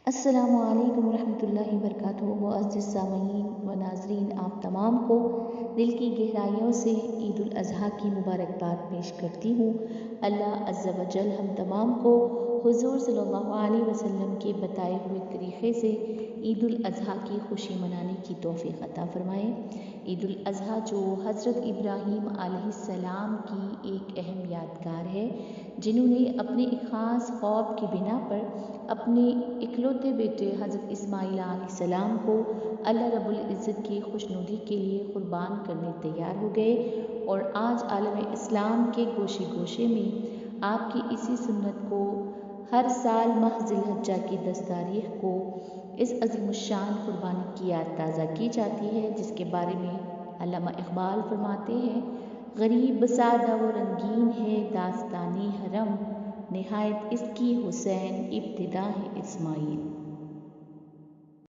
अस्सलामु अलैकुम वरहमतुल्लाहि वबरकातुहू। मुअज़्ज़िज़ सामीन व नाज़रीन, आप तमाम को दिल की गहराइयों से ईद उल अज़हा की मुबारकबाद पेश करती हूँ। अल्लाह अज़्ज़ा व जल हम तमाम को हुज़ूर सल्लल्लाहु अलैहि वसल्लम के बताए हुए तरीक़े से ईद उल अज़हा की खुशी मनाने की तौफ़ीक़ अता फ़रमाए। ईद उल अज़हा जो हज़रत इब्राहीम अलैहिस्सलाम की एक अहम यादगार है, जिन्होंने अपने एक ख़ास ख्वाब की बिना पर अपने इकलौते बेटे हज़रत इस्माईल अलैहिस्सलाम को अल्लाह रब्बुल इज़्ज़त की खुशनुदी के लिए क़ुर्बान करने तैयार हो गए। और आज आलम इस्लाम के गोशे गोशे में आपकी इसी सुन्नत को हर साल माह ज़िलहज्जा की 10 तारीख़ को इस अज़ीमुश्शान क़ुर्बानी की याद ताज़ा की जाती है, जिसके बारे में अल्लामा इक़बाल फरमाते हैं, गरीब सादा व रंगीन है दास्तानी हरम, निहायत इसकी हुसैन इब्तिदा है इस्माईल।